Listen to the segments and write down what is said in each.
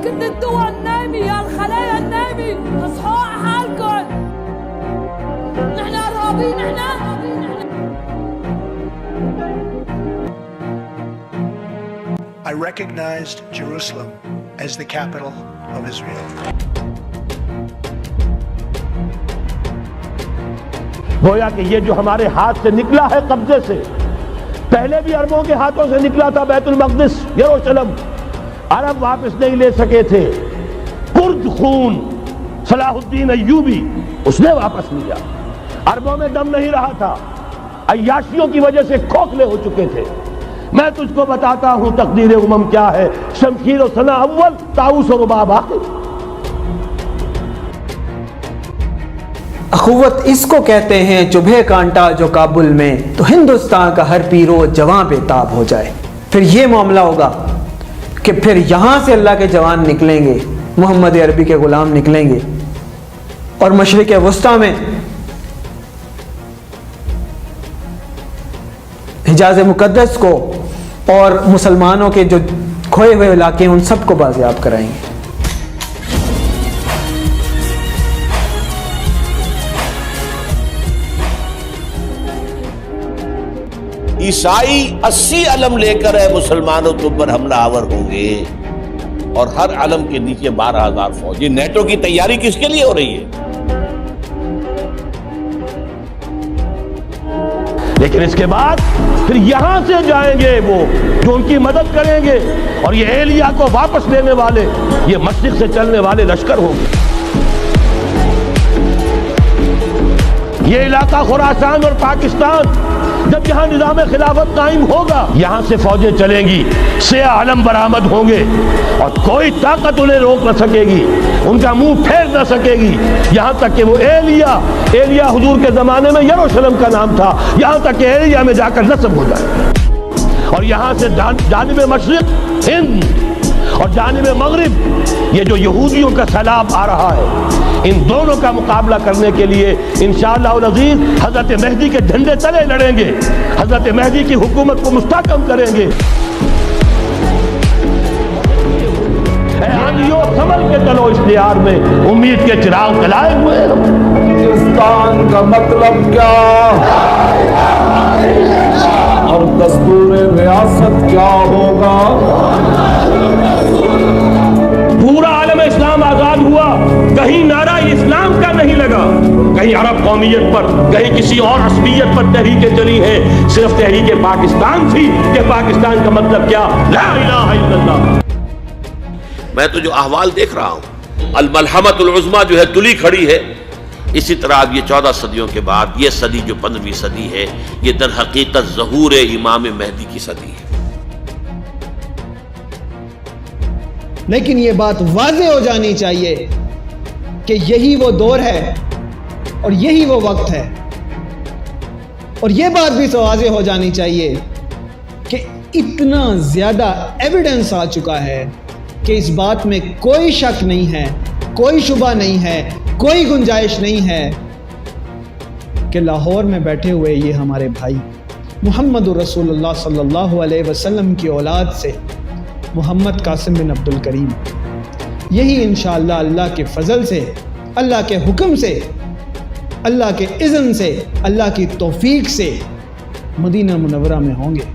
كل الدول النايمة يا الخلايا النايمة اصحوا على حالكم. نحن ارهابيين I recognized Jerusalem as the capital of Israel. گویا کہ یہ جو ہمارے ہاتھ سے نکلا ہے قبضے سے، پہلے بھی عربوں کے ہاتھوں سے نکلا تھا بیت المقدس یروشلم، عرب واپس نہیں لے سکے تھے. کرد خون صلاح الدین ایوبی اس نے واپس لیا. عربوں میں دم نہیں رہا تھا، عیاشیوں کی وجہ سے کھوکھلے ہو چکے تھے. میں تجھ کو بتاتا ہوں تقدیر امم کیا ہے، شمشیر و ثنا اول، طاؤس و رباب آخر. اخوت اس کو کہتے ہیں چبھے کانٹا جو کابل میں تو ہندوستان کا ہر پیرو جوان بے تاب ہو جائے. پھر یہ معاملہ ہوگا کہ پھر یہاں سے اللہ کے جوان نکلیں گے، محمد عربی کے غلام نکلیں گے، اور مشرق وسطیٰ میں حجاز مقدس کو اور مسلمانوں کے جو کھوئے ہوئے علاقے ہیں ان سب کو بازیاب کرائیں گے. عیسائی 80 علم لے کر اے مسلمانوں تم پر حملہ آور ہوں گے، اور ہر علم کے نیچے 12,000 فوج. یہ نیٹو کی تیاری کس کے لیے ہو رہی ہے؟ لیکن اس کے بعد پھر یہاں سے جائیں گے وہ جو ان کی مدد کریں گے، اور یہ ایلیا کو واپس لینے والے یہ مشرق سے چلنے والے لشکر ہوں گے. یہ علاقہ خراسان اور پاکستان جب یہاں نظام خلافت قائم ہوگا، یہاں سے فوجیں چلیں گی، سیاہ علم برآمد ہوں گے، اور کوئی طاقت انہیں روک نہ سکے گی، ان کا منہ پھیر نہ سکے گی، یہاں تک کہ وہ ایلیا حضور کے زمانے میں یروشلم کا نام تھا، یہاں تک کہ ایلیا میں جا کر نصب ہو جائے. اور یہاں سے جانب مشرق ہند اور جانب مغرب یہ جو یہودیوں کا سیلاب آ رہا ہے، ان دونوں کا مقابلہ کرنے کے لیے انشاءاللہ العزیز حضرت مہدی کے جھنڈے تلے لڑیں گے، حضرت مہدی کی حکومت کو مستحکم کریں گے. اے آندھیوں سنبھل کے چلو اس دیار میں، امید کے چراغ جلائے ہوئے. ہندوستان کا مطلب کیا اور دستور ریاست کیا ہوگا؟ پورا عالم اسلام آزاد ہوا، کہیں نعرہ اسلام کا نہیں لگا، کہیں عرب قومیت پر، کہیں کسی اور عصبیت پر تحریکیں چلی ہیں. صرف تحریک پاکستان تھی کہ پاکستان کا مطلب کیا، لا الہ الا اللہ. میں تو جو احوال دیکھ رہا ہوں، الملحمۃ العظمیٰ جو ہے تلی کھڑی ہے. اسی طرح اب یہ 14 صدیوں کے بعد یہ صدی جو 15ویں صدی ہے، یہ در حقیقت ظہور امام مہدی کی صدی ہے. لیکن یہ بات واضح ہو جانی چاہیے کہ یہی وہ دور ہے اور یہی وہ وقت ہے. اور یہ بات بھی واضح ہو جانی چاہیے کہ اتنا زیادہ ایویڈنس آ چکا ہے کہ اس بات میں کوئی شک نہیں ہے، کوئی شبہ نہیں ہے، کوئی گنجائش نہیں ہے کہ لاہور میں بیٹھے ہوئے یہ ہمارے بھائی محمد رسول اللہ صلی اللہ علیہ وسلم کی اولاد سے محمد قاسم بن عبد الکریم، یہی انشاءاللہ اللہ کے فضل سے، اللہ کے حکم سے، اللہ کے اذن سے، اللہ کی توفیق سے مدینہ منورہ میں ہوں گے.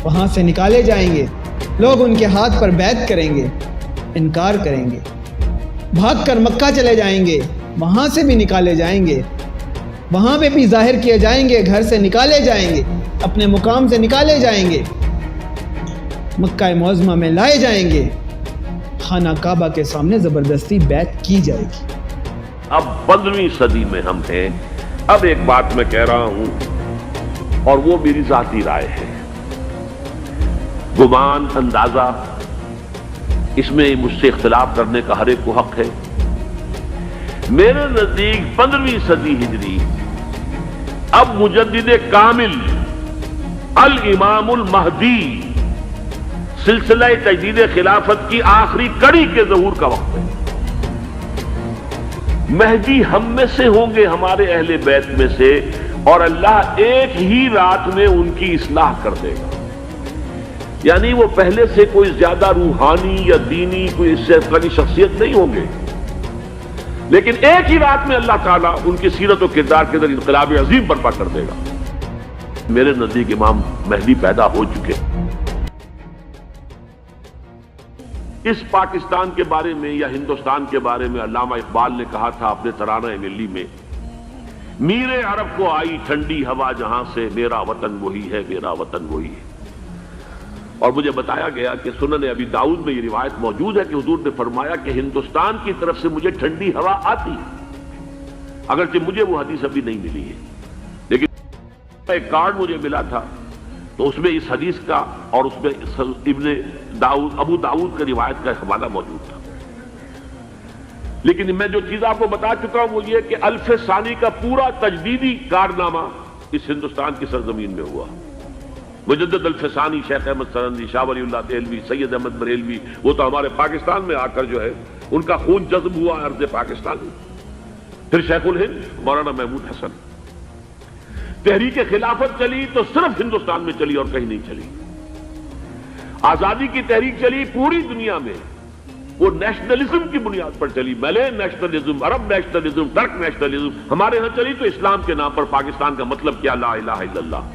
وہاں سے نکالے جائیں گے، لوگ ان کے ہاتھ پر بیعت کریں گے، انکار کریں گے، بھاگ کر مکہ چلے جائیں گے، وہاں سے بھی نکالے جائیں گے، وہاں پہ بھی ظاہر کیے جائیں گے، گھر سے نکالے جائیں گے، اپنے مقام سے نکالے جائیں گے، مکہ معظمہ میں لائے جائیں گے، خانہ کعبہ کے سامنے زبردستی بیعت کی جائے گی. اب 15ویں صدی میں ہم ہیں. اب ایک بات میں کہہ رہا ہوں اور وہ میری ذاتی رائے ہے، گمان، اندازہ، اس میں مجھ سے اختلاف کرنے کا ہر ایک کو حق ہے. میرے نزدیک 15ویں صدی ہجری اب مجدد کامل الامام المہدی سلسلہ تجدید خلافت کی آخری کڑی کے ظہور کا وقت ہے. مہدی ہم میں سے ہوں گے، ہمارے اہل بیت میں سے، اور اللہ ایک ہی رات میں ان کی اصلاح کر دے گا. یعنی وہ پہلے سے کوئی زیادہ روحانی یا دینی کوئی اس سے افغانی شخصیت نہیں ہوں گے، لیکن ایک ہی رات میں اللہ تعالیٰ ان کی سیرت و کردار کے اندر انقلاب عظیم برپا کر دے گا۔ میرے نزدیک امام مہدی پیدا ہو چکے۔ اس پاکستان کے بارے میں یا ہندوستان کے بارے میں علامہ اقبال نے کہا تھا اپنے ترانہ ملی میں، میرے عرب کو آئی ٹھنڈی ہوا جہاں سے، میرا وطن وہی ہے، میرا وطن وہی ہے۔ اور مجھے بتایا گیا کہ سنن ابی داؤد میں یہ روایت موجود ہے کہ حضور نے فرمایا کہ ہندوستان کی طرف سے مجھے ٹھنڈی ہوا آتی ہے، اگرچہ مجھے وہ حدیث ابھی نہیں ملی ہے، لیکن ایک کارڈ مجھے ملا تھا تو اس میں اس حدیث کا اور اس میں ابو داؤد کا روایت کا حوالہ موجود تھا۔ لیکن میں جو چیز آپ کو بتا چکا ہوں وہ یہ کہ الف ثانی کا پورا تجدیدی کارنامہ اس ہندوستان کی سرزمین میں ہوا۔ مجدد الف ثانی شیخ احمد سرندی، شاہ ولی اللہ دہلوی، سید احمد بریلوی، وہ تو ہمارے پاکستان میں آ کر جو ہے ان کا خون جذب ہوا ارض پاکستان میں۔ پھر شیخ الہند مولانا محمود حسن۔ تحریک خلافت چلی تو صرف ہندوستان میں چلی اور کہیں نہیں چلی۔ آزادی کی تحریک چلی پوری دنیا میں، وہ نیشنلزم کی بنیاد پر چلی، ملے نیشنلزم، عرب نیشنلزم، ٹرک نیشنلزم۔ ہمارے ہاں چلی تو اسلام کے نام پر پاکستان کا مطلب کیا، لا الہ الا اللہ۔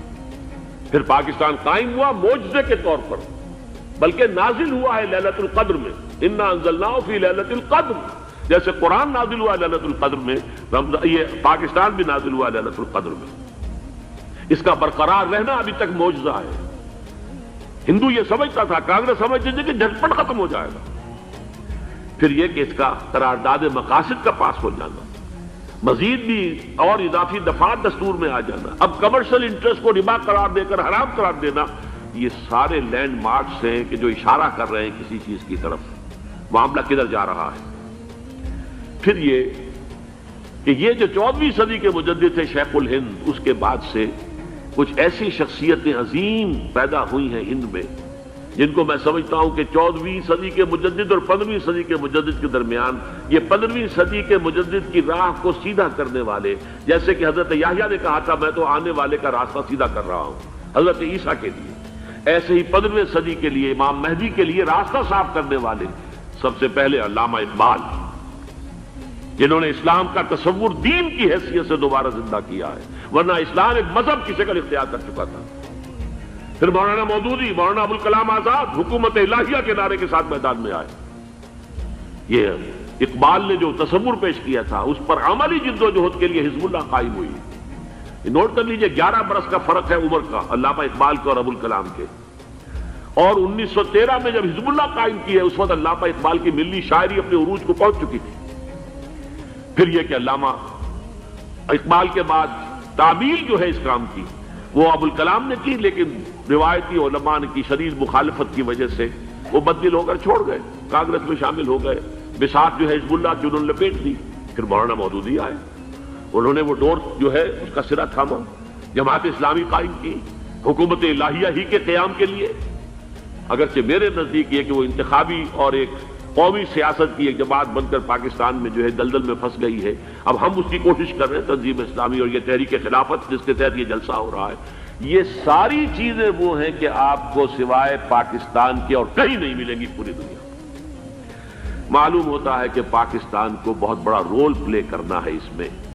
پھر پاکستان قائم ہوا معجزے کے طور پر، بلکہ نازل ہوا ہے لیلۃ القدر میں، انا انزلناہ فی لیلۃ القدر، جیسے قرآن نازل ہوا لیلۃ القدر میں، یہ پاکستان بھی نازل ہوا لیلۃ القدر میں۔ اس کا برقرار رہنا ابھی تک معجزہ ہے۔ ہندو یہ سمجھتا تھا، کانگریس سمجھتی تھی کہ جھٹپٹ ختم ہو جائے گا۔ پھر یہ کہ اس کا قرارداد مقاصد کا پاس ہو جانا، مزید بھی اور اضافی دفعات دستور میں آ جانا، اب کمرشل انٹرسٹ کو ربا قرار دے کر حرام قرار دینا، یہ سارے لینڈ مارکس ہیں کہ جو اشارہ کر رہے ہیں کسی چیز کی طرف، معاملہ کدھر جا رہا ہے۔ پھر یہ کہ یہ جو 14ویں صدی کے مجدد تھے شیخ الہند، اس کے بعد سے کچھ ایسی شخصیتیں عظیم پیدا ہوئی ہیں ہند میں، جن کو میں سمجھتا ہوں کہ 14ویں صدی کے مجدد اور 15ویں صدی کے مجدد کے درمیان، یہ 15ویں صدی کے مجدد کی راہ کو سیدھا کرنے والے، جیسے کہ حضرت یحییٰ نے کہا تھا میں تو آنے والے کا راستہ سیدھا کر رہا ہوں حضرت عیسیٰ کے لیے، ایسے ہی 15ویں صدی کے لیے امام مہدی کے لیے راستہ صاف کرنے والے سب سے پہلے علامہ اقبال، جنہوں نے اسلام کا تصور دین کی حیثیت سے دوبارہ زندہ کیا ہے، ورنہ اسلام ایک مذہب کی شکل اختیار کر چکا تھا۔ پھر مولانا مودودی، مولانا ابوالکلام آزاد حکومت الہیہ کے نعرے کے ساتھ میدان میں آئے۔ یہ اقبال نے جو تصور پیش کیا تھا اس پر عملی جد و جہد کے لیے حزب اللہ قائم ہوئی۔ نوٹ کر لیجئے 11 برس کا فرق ہے عمر کا علامہ اقبال کے اور ابوالکلام کے، اور 1913 میں جب حزب اللہ قائم کی ہے اس وقت علامہ اقبال کی ملی شاعری اپنے عروج کو پہنچ چکی تھی۔ پھر یہ کہ علامہ اقبال کے بعد تعمیل جو ہے اس کام کی وہ ابوالکلام نے کی، لیکن روایتی علماء کی شدید مخالفت کی وجہ سے وہ بددل ہو کر چھوڑ گئے، کانگریس میں شامل ہو گئے، بساط جو ہے حزب اللہ کی انہوں نے لپیٹ دی۔ پھر مولانا مودودی آئے، انہوں نے وہ ڈور جو ہے اس کا سرا تھاما، جماعت اسلامی قائم کی حکومت الہیہ ہی کے قیام کے لیے۔ اگرچہ میرے نزدیک یہ کہ وہ انتخابی اور ایک قومی سیاست کی ایک جماعت بن کر پاکستان میں جو ہے دلدل میں پھنس گئی ہے، اب ہم اس کی کوشش کر رہے ہیں، تنظیم اسلامی اور یہ تحریک خلافت جس کے تحت یہ جلسہ ہو رہا ہے، یہ ساری چیزیں وہ ہیں کہ آپ کو سوائے پاکستان کے اور کہیں نہیں ملیں گی پوری دنیا۔ معلوم ہوتا ہے کہ پاکستان کو بہت بڑا رول پلے کرنا ہے اس میں۔